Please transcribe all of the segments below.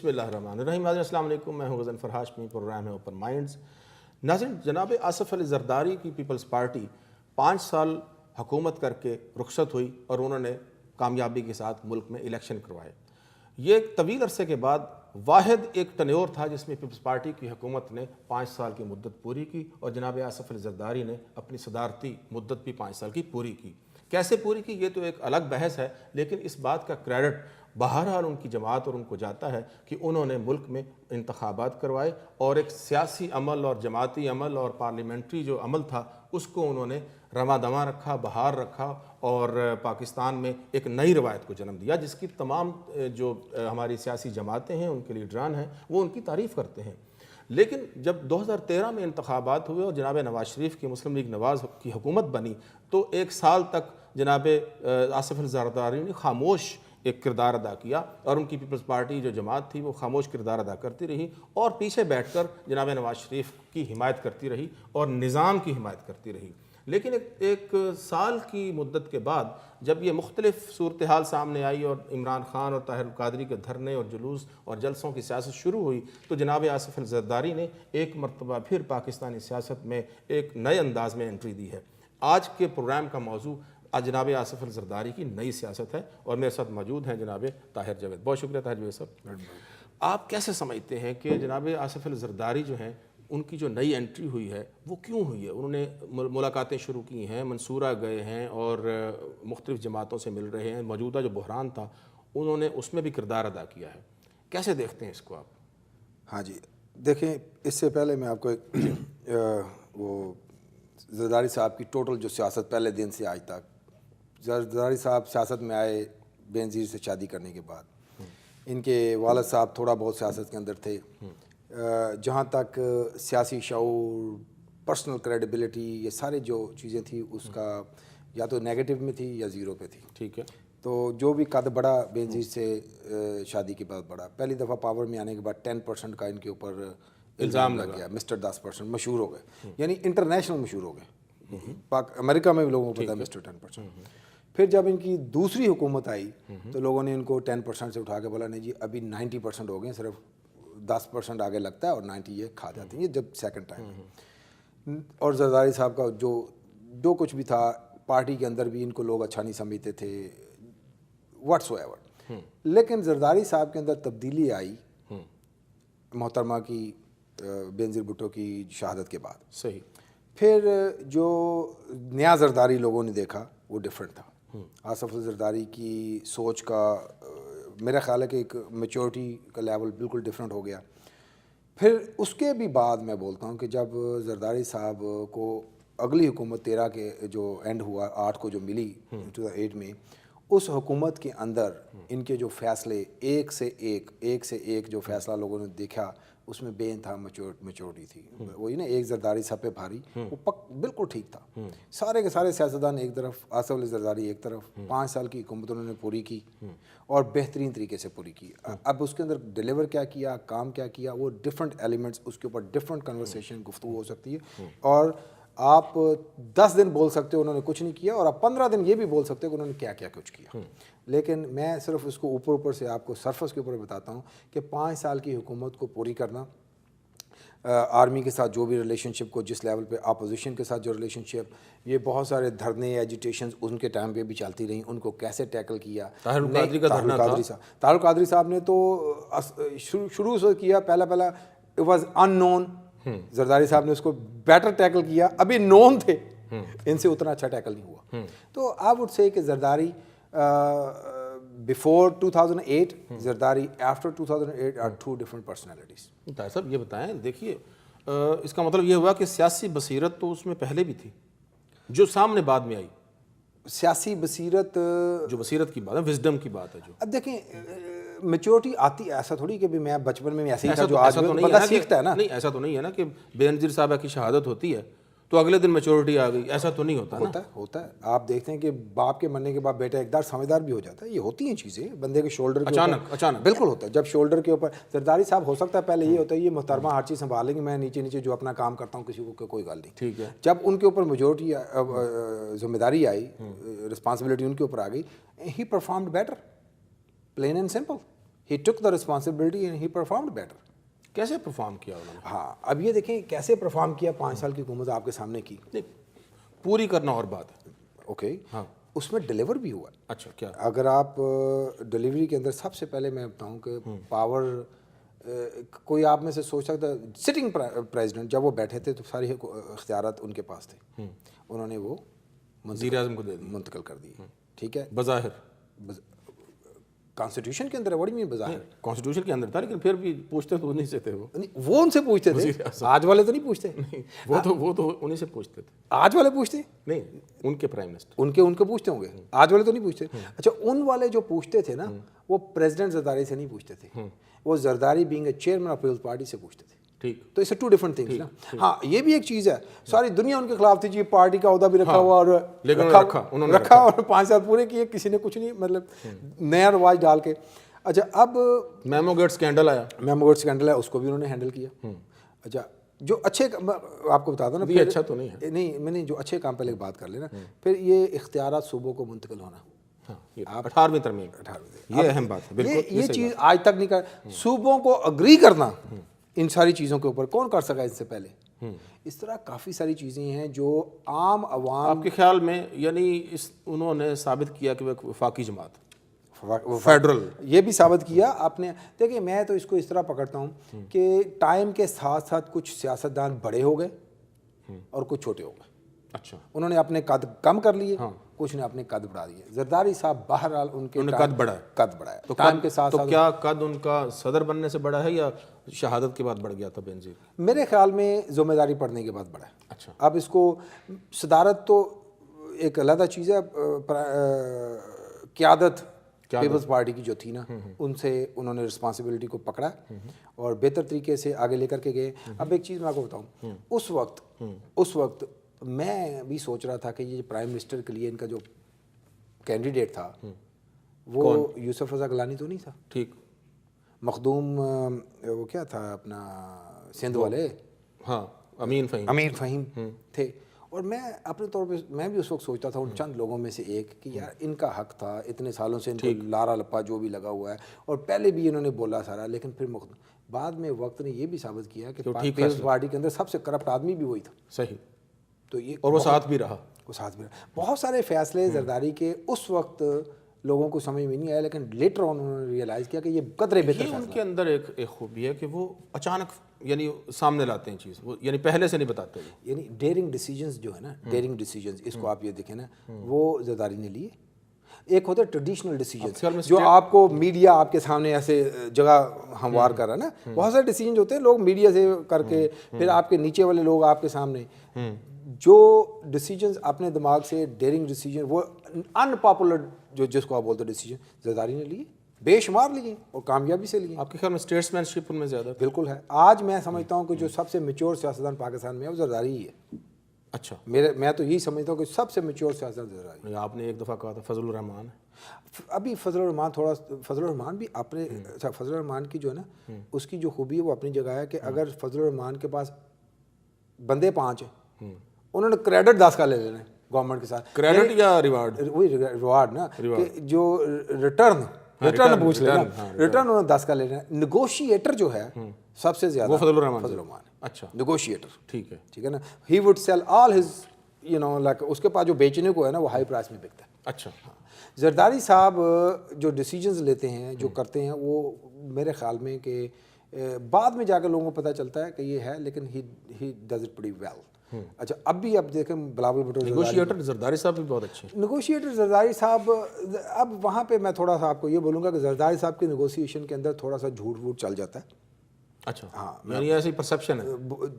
بسم اللہ الرحمن الرحیم. السلام علیکم, میں ہوں غضنفر ہاشمی, پروگرام ہے اوپن مائنڈز. ناظرین, جناب آصف علی زرداری کی پیپلز پارٹی 5 سال حکومت کر کے رخصت ہوئی اور انہوں نے کامیابی کے ساتھ ملک میں الیکشن کروائے. یہ ایک طویل عرصے کے بعد واحد ایک ٹنیور تھا جس میں پیپلز پارٹی کی حکومت نے 5 سال کی مدت پوری کی اور جناب آصف علی زرداری نے اپنی صدارتی مدت بھی 5 سال کی پوری کی. کیسے پوری کی یہ تو ایک الگ بحث ہے, لیکن اس بات کا کریڈٹ بہرحال ان کی جماعت اور ان کو جاتا ہے کہ انہوں نے ملک میں انتخابات کروائے اور ایک سیاسی عمل اور جماعتی عمل اور پارلیمنٹری جو عمل تھا اس کو انہوں نے رواں دواں رکھا, بحال رکھا اور پاکستان میں ایک نئی روایت کو جنم دیا جس کی تمام جو ہماری سیاسی جماعتیں ہیں, ان کے لیڈران ہیں, وہ ان کی تعریف کرتے ہیں. لیکن جب 2013 میں انتخابات ہوئے اور جناب نواز شریف کی مسلم لیگ نواز کی حکومت بنی تو 1 سال تک جناب آصف علی زرداری نے خاموش ایک کردار ادا کیا اور ان کی پیپلز پارٹی جو جماعت تھی وہ خاموش کردار ادا کرتی رہی اور پیچھے بیٹھ کر جناب نواز شریف کی حمایت کرتی رہی اور نظام کی حمایت کرتی رہی. لیکن ایک سال کی مدت کے بعد جب یہ مختلف صورتحال سامنے آئی اور عمران خان اور طاہر القادری کے دھرنے اور جلوس اور جلسوں کی سیاست شروع ہوئی تو جناب آصف علی زرداری نے ایک مرتبہ پھر پاکستانی سیاست میں ایک نئے انداز میں انٹری دی ہے. آج کے پروگرام کا موضوع جناب آصف علی زرداری کی نئی سیاست ہے اور میرے ساتھ موجود ہیں جناب طاہر جاوید. بہت شکریہ طاہر جاوید صاحب. آپ کیسے سمجھتے ہیں کہ جناب آصف علی زرداری جو ہیں ان کی جو نئی انٹری ہوئی ہے وہ کیوں ہوئی ہے؟ انہوں نے ملاقاتیں شروع کی ہیں, منصورہ گئے ہیں اور مختلف جماعتوں سے مل رہے ہیں, موجودہ جو بحران تھا انہوں نے اس میں بھی کردار ادا کیا ہے. کیسے دیکھتے ہیں اس کو آپ؟ ہاں جی, دیکھیں اس سے پہلے میں آپ کو وہ زرداری صاحب کی ٹوٹل جو سیاست پہلے دن سے آج تک, زرداری صاحب سیاست میں آئے بے نظیر سے شادی کرنے کے بعد. ان کے والد صاحب تھوڑا بہت سیاست کے اندر تھے. جہاں تک سیاسی شعور, پرسنل کریڈیبلٹی, یہ سارے جو چیزیں تھیں اس کا یا تو نیگیٹو میں تھی یا زیرو پہ تھی. ٹھیک ہے. تو جو بھی قد بڑھا بے نظیر سے شادی کے بعد بڑھا. پہلی دفعہ پاور میں آنے کے بعد 10% کا ان کے اوپر الزام لگ گیا, مسٹر 10%. مشہور ہو گئے, یعنی انٹرنیشنل مشہور ہو گئے. امریکہ میں بھی لوگوں کو پتا مسٹر 10%. پھر جب ان کی دوسری حکومت آئی تو لوگوں نے ان کو 10% سے اٹھا کے بولا نہیں جی ابھی 90% ہو گئے, صرف 10% آگے لگتا ہے اور 90 یہ کھا جاتے ہیں. یہ جب سیکنڈ ٹائم. اور زرداری صاحب کا جو کچھ بھی تھا پارٹی کے اندر بھی ان کو لوگ اچھا نہیں سمجھتے تھے واٹس ایور. لیکن زرداری صاحب کے اندر تبدیلی آئی محترمہ کی بے نظیر بھٹو کی شہادت کے بعد. صحیح. پھر جو نیا زرداری لوگوں نے دیکھا وہ ڈیفرنٹ تھا. آصف علی زرداری کی سوچ کا میرا خیال ہے کہ ایک میچورٹی کا لیول بالکل ڈیفرنٹ ہو گیا. پھر اس کے بھی بعد میں بولتا ہوں کہ جب زرداری صاحب کو اگلی حکومت 13 کے جو اینڈ ہوا 8 کو جو ملی 2008 میں, اس حکومت کے اندر ان کے جو فیصلے ایک سے ایک جو فیصلہ لوگوں نے دیکھا اس میں بے انتہا میچورٹی تھی. وہی نا ایک زرداری سب پہ بھاری, وہ بالکل ٹھیک تھا. سارے کے سارے سیاستدان ایک طرف, آصف علی زرداری ایک طرف. 5 سال کی حکومت انہوں نے پوری کی اور بہترین طریقے سے پوری کی. اب اس کے اندر ڈیلیور کیا کیا, کام کیا کیا, وہ ڈفرینٹ ایلیمنٹس, اس کے اوپر ڈفرینٹ کنورسیشن گفتگو ہو سکتی ہے. اور آپ 10 دن بول سکتے ہو انہوں نے کچھ نہیں کیا اور آپ 15 دن یہ بھی بول سکتے ہو کہ انہوں نے کیا کیا کچھ کیا. لیکن میں صرف اس کو اوپر سے آپ کو سرفس کے اوپر بتاتا ہوں کہ 5 سال کی حکومت کو پوری کرنا, آرمی کے ساتھ جو بھی ریلیشن شپ کو جس لیول پہ, اپوزیشن کے ساتھ جو ریلیشن شپ, یہ بہت سارے دھرنے ایجیٹیشنز ان کے ٹائم پہ بھی چلتی رہیں, ان کو کیسے ٹیکل کیا. طاہر القادری صاحب نے تو شروع سے کیا, پہلا اٹ واز ان نون. زرداری صاحب نے اس کو بیٹر ٹیکل کیا, ابھی نون تھے, ان سے اتنا اچھا ٹیکل نہیں ہوا. تو آئی وڈ سے کہ Zardari before 2008, Zardari after 2008 are 2 different personalities. Tahir صاحب یہ بتائیں, دیکھیے اس کا مطلب یہ ہوا کہ سیاسی بصیرت تو اس میں پہلے بھی تھی جو سامنے بعد میں آئی. سیاسی بصیرت, جو بصیرت کی بات ہے, وزڈم کی بات ہے. جو اب دیکھیں میچورٹی آتی, ایسا تھوڑی کہ میں بچپن میں ایسا ہی تھا جو آج بندہ سیکھتا ہے نا. نہیں, ایسا تو نہیں ہے نا کہ بے نظیر صاحبہ کی شہادت ہوتی ہے تو اگلے دن میچورٹی آ گئی, ایسا تو نہیں ہوتا. ہوتا ہے. آپ دیکھتے ہیں کہ باپ کے مرنے کے بعد بیٹا اقدار سمجھدار بھی ہو جاتا ہے. یہ ہوتی ہیں چیزیں بندے کے شولڈر کے اچانک بالکل ہوتا ہے. جب شولڈر کے اوپر زرداری صاحب ہو سکتا ہے پہلے یہ ہوتا ہے یہ محترمہ ہر چیز سنبھال لیں گے, میں نیچے جو اپنا کام کرتا ہوں کسی کو کوئی گل نہیں. ٹھیک ہے. جب ان کے اوپر میجورٹی ذمہ داری آئی, رسپانسبلٹی ان کے اوپر آ گئی, he performed better, plain and simple. he took the responsibility and he performed better. کیسے پرفارم کیا انہوں نے؟ ہاں اب یہ دیکھیں کیسے پرفارم کیا 5 سال کی حکومت آپ کے سامنے کی. نہیں پوری کرنا اور بات ہے. اوکے ہاں اس میں ڈلیور بھی ہوا. اچھا کیا؟ اگر آپ ڈلیوری کے اندر سب سے پہلے میں بتاؤں کہ پاور کوئی آپ میں سے سوچ سکتا سٹنگ پریزیڈنٹ جب وہ بیٹھے تھے تو ساری اختیارات ان کے پاس تھے, انہوں نے وہ وزیر اعظم کو دے دی منتقل کر دیے. ٹھیک ہے بظاہر کانسٹیٹیوشن کے اندر بڑی میں بظاہر کانسٹیٹیوشن کے اندر تھا, لیکن پھر بھی پوچھتے تو انہیں سے تھے. وہ ان سے پوچھتے تھے, آج والے تو نہیں پوچھتے. وہ تو انہیں سے پوچھتے تھے. آج والے پوچھتے نہیں, ان کے پرائم منسٹر ان کے پوچھتے ہوں گے, آج والے تو نہیں پوچھتے. اچھا ان والے جو پوچھتے تھے نا وہ پریزیڈنٹ زرداری سے نہیں پوچھتے تھے, وہ Zardari being a chairman of Peoples Party سے پوچھتے تھے. ٹھیک, تو اس سے 2 ڈفرنٹ تھنگس نا. ہاں یہ بھی ایک چیز ہے, ساری دنیا ان کے خلاف تھی جی, پارٹی کا عہدہ بھی رکھا ہوا اور رکھا اور 5 سال پورے کیے, کسی نے کچھ نہیں مطلب نیا رواج ڈال کے. اچھا اب میمو گیٹ اسکینڈل آیا, میمو گیٹ اسکینڈل ہے, اس کو بھی انہوں نے ہینڈل کیا. اچھا جو اچھے آپ کو بتا دوں نا, یہ اچھا تو نہیں ہے. نہیں میں نے جو اچھے کام پہلے بات کر لینا, پھر یہ اختیارات صوبوں کو منتقل ہونا. 18ویں ترمیم, یہ اہم بات ہے. بالکل یہ چیز آج تک نہیں کر, صوبوں کو اگری کرنا ان ساری چیزوں کے اوپر کون کر سکا اس سے پہلے. اس طرح کافی ساری چیزیں ہیں جو عام عوام. آپ کے خیال میں یعنی انہوں نے ثابت کیا کہ وہ ایک وفاقی جماعت فیڈرل, یہ بھی ثابت کیا آپ نے. دیکھیں میں تو اس کو اس طرح پکڑتا ہوں کہ ٹائم کے ساتھ ساتھ کچھ سیاستدان بڑے ہو گئے اور کچھ چھوٹے ہو گئے. اچھا انہوں نے اپنے قد کم کر لیے, کچھ نے اپنے قد بڑھا دیے. زرداری صاحب بہرحال ان کے قد بڑھایا. تو ٹائم کے ساتھ تو کیا قد ان کا صدر بننے سے بڑا ہے یا شہادت کے بعد بڑھ گیا تھا بینظیر؟ میرے خیال میں ذمہ داری پڑنے کے بعد بڑھا ہے. اچھا اب اس کو صدارت تو ایک علیحدہ چیز ہے, قیادت پیپلز پارٹی کی جو تھی نا ان سے انہوں نے رسپانسبلٹی کو پکڑا اور بہتر طریقے سے آگے لے کر کے گئے. اب ایک چیز میں آپ کو بتاؤں, اس وقت میں بھی سوچ رہا تھا کہ یہ پرائم منسٹر کے لیے ان کا جو کینڈیڈیٹ تھا وہ یوسف رضا گیلانی تو نہیں تھا. ٹھیک, مخدوم وہ کیا تھا اپنا سندھ والے, ہاں امین فہیم تھے. اور میں اپنے طور پہ میں بھی اس وقت سوچتا تھا ان چند لوگوں میں سے ایک کہ یار ان کا حق تھا, اتنے سالوں سے ان کو لارا لپا جو بھی لگا ہوا ہے اور پہلے بھی انہوں نے بولا سارا, لیکن پھر بعد میں وقت نے یہ بھی ثابت کیا کہ پیپلز پارٹی کے اندر سب سے کرپٹ آدمی بھی وہی تھا. صحیح, تو یہ اور وہ ساتھ بھی رہا. بہت سارے فیصلے زرداری کے اس وقت لوگوں کو سمجھ میں نہیں آیا, لیکن لیٹر آن انہوں نے ریئلائز کیا کہ یہ قدرے بہتر فیصلہ. ان کے اندر ایک خوبی ہے کہ وہ اچانک یعنی سامنے لاتے ہیں چیز, وہ یعنی پہلے سے نہیں بتاتے. یعنی ڈیئرنگ ڈیسیجنز جو ہے نا, ڈیئرنگ ڈیسیجنز اس کو آپ یہ دیکھیں نا, وہ زرداری نے لیے. ایک ہوتا ہے ٹریڈیشنل ڈیسیجنز جو آپ کو میڈیا آپ کے سامنے ایسے جگہ ہموار کر رہا ہے نا, بہت سارے ڈیسیجن ہوتے ہیں لوگ میڈیا سے کر کے پھر آپ کے نیچے والے لوگ آپ کے سامنے. جو ڈیسیجنز اپنے دماغ سے ڈیئرنگ ڈیسیجن, وہ ان پاپولر جو جس کو آپ بولتے ڈیسیجن, زرداری نے لیے, بے شمار لیے اور کامیابی سے لیے. آپ کے خیال میں اسٹیٹس مین شپ ان میں زیادہ؟ بالکل ہے. آج میں سمجھتا ہوں کہ جو سب سے میچور سیاستدان پاکستان میں ہے وہ زرداری ہی ہے. اچھا, میں تو یہی سمجھتا ہوں کہ سب سے میچور سیاستدان زرداری. آپ نے ایک دفعہ کہا تھا فضل الرحمان. ابھی فضل الرحمان بھی اپنے فضل الرحمان کی جو ہے نا اس کی جو خوبی ہے وہ اپنی جگہ ہے کہ اگر فضل الرحمان کے پاس بندے 5 ہیں, انہوں نے کریڈٹ 10 کا لے لینا ہے گورنمنٹ کے ساتھ. کریڈٹ یا ریوارڈ؟ وہی ریوارڈ نا, کہ جو ریٹرن پوچھ لینا, ریٹرن انہوں نے 10 کا لے لینا. نیگوشیٹر جو ہے سب سے زیادہ وہ فضل الرحمان ہے. اچھا, نیگوشیٹر. ٹھیک ہے, ٹھیک ہے نا. He would sell all his like اس کے پاس جو بیچنے کو ہے نا وہ ہائی پرائس میں بکتا ہے. اچھا, زرداری صاحب جو ڈیسیجنز لیتے ہیں جو کرتے ہیں وہ میرے خیال میں کہ بعد میں جا کے لوگوں کو پتہ چلتا ہے کہ یہ ہے, لیکن he does it pretty well. اچھا اب بھی اب دیکھیں بلاول بھٹو نیگوشیٹر زرداری صاحب بھی بہت اچھے ہیں. نیگوشیٹر زرداری صاحب, اب وہاں پہ میں تھوڑا سا آپ کو یہ بولوں گا کہ زرداری صاحب کی نیگوسیشن کے اندر تھوڑا سا جھوٹ ووٹ چل جاتا ہے. اچھا, ہاں, یعنی ایسی پرسیپشن ہے.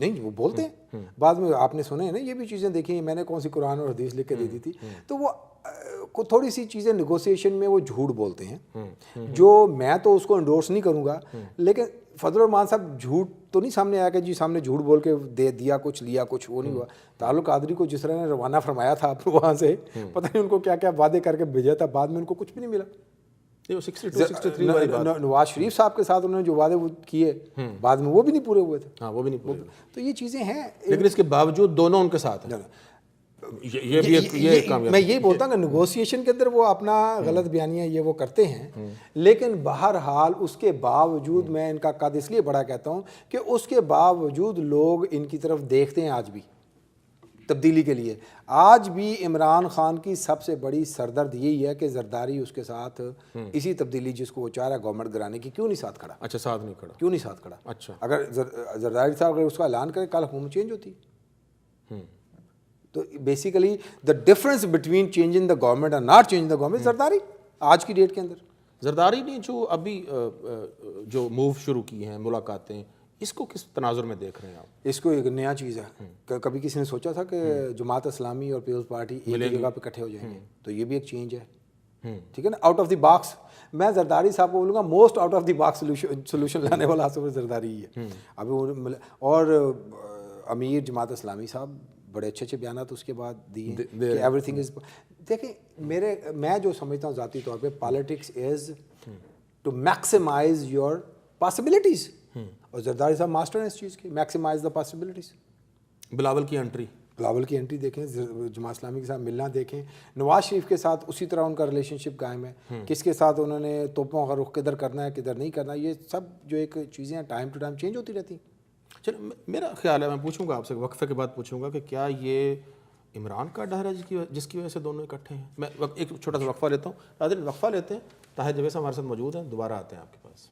نہیں وہ بولتے ہیں, بعد میں آپ نے سنے ہیں نا یہ بھی چیزیں دیکھی ہیں, میں نے کون سی قرآن اور حدیث لکھ کے دی تھی, تو وہ تھوڑی سی چیزیں نیگوسیشن میں وہ جھوٹ بولتے ہیں, جو میں تو اس کو انڈورس نہیں کروں گا. لیکن فضل الرحمان صاحب جھوٹ تو نہیں سامنے آیا کہ جی سامنے جھوٹ بول کے دے دیا کچھ لیا کچھ, وہ نہیں ہوا. تعلق قادری کو جس طرح نے روانہ فرمایا تھا آپ وہاں سے, پتہ نہیں ان کو کیا کیا وعدے کر کے بھیجا تھا, بعد میں ان کو کچھ بھی نہیں ملا. نواز شریف صاحب کے ساتھ انہوں نے جو وعدے کیے بعد میں وہ بھی نہیں پورے ہوئے تھے. ہاں, وہ بھی نہیں پورے. تو یہ چیزیں ہیں, لیکن اس کے باوجود دونوں ان کے ساتھ ہیں. یہ بھی یہ کامیاب. میں یہی بولتا ہوں کہ نیگوسیشن کے اندر وہ اپنا غلط بیانیاں یہ وہ کرتے ہیں، لیکن بہرحال اس کے باوجود میں ان کا قد اس لیے بڑا کہتا ہوں کہ اس کے باوجود لوگ ان کی طرف دیکھتے ہیں آج بھی تبدیلی کے لیے. آج بھی عمران خان کی سب سے بڑی سردرد یہی ہے کہ زرداری اس کے ساتھ اسی تبدیلی جس کو وہ چاہ رہا ہے گورنمنٹ گرانے کی، کیوں نہیں ساتھ کھڑا؟ اچھا ساتھ نہیں کھڑا. کیوں نہیں ساتھ کھڑا؟ اچھا اگر زرداری صاحب اگر اس کا اعلان کرے کل حکومت چینج ہوتی. تو basically the difference between changing the government and not changing the government Zardari آج کی ڈیٹ کے اندر. زرداری نے جو ابھی جو موو شروع کی ہیں ملاقاتیں، اس کو کس تناظر میں دیکھ رہے ہیں آپ؟ اس کو ایک نیا چیز ہے. کبھی کسی نے سوچا تھا کہ جماعت اسلامی اور پیپلز پارٹی ایک جگہ پہ اکٹھے ہو جائیں گے؟ تو یہ بھی ایک چینج ہے، ٹھیک ہے نا، آؤٹ آف دی باکس. میں زرداری صاحب کو بولوں گا most out of the box solution لانے والا آصف زرداری ہی ہے. ابھی اور امیر جماعت اسلامی صاحب بڑے اچھے اچھے بیانات اس کے بعد دیے کہ ایوری تھنگ از. دیکھیں میں جو سمجھتا ہوں ذاتی طور پہ politics is to maximise your possibilities, اور زرداری صاحب ماسٹر ہیں اس چیز کی، میکسیمائز دا پاسبلٹیز. بلاول کی انٹری دیکھیں، جماعت اسلامی کے ساتھ ملنا دیکھیں، نواز شریف کے ساتھ اسی طرح ان کا ریلیشن شپ قائم ہے، کس کے ساتھ انہوں نے توپوں کا رخ کدھر کرنا ہے کدھر نہیں کرنا. یہ سب جو ایک چیزیں ہیں ٹائم ٹو ٹائم چینج ہوتی رہتی ہیں. چلو میرا خیال ہے، میں پوچھوں گا آپ سے وقفے کے بعد پوچھوں گا کہ کیا یہ عمران کا ڈر ہے جس کی وجہ سے دونوں اکٹھے ہیں؟ میں ایک چھوٹا سا وقفہ لیتا ہوں. ناظرین وقفہ لیتے ہیں. طاہر جوید صاحب ہمارے ساتھ موجود ہیں، دوبارہ آتے ہیں آپ کے پاس.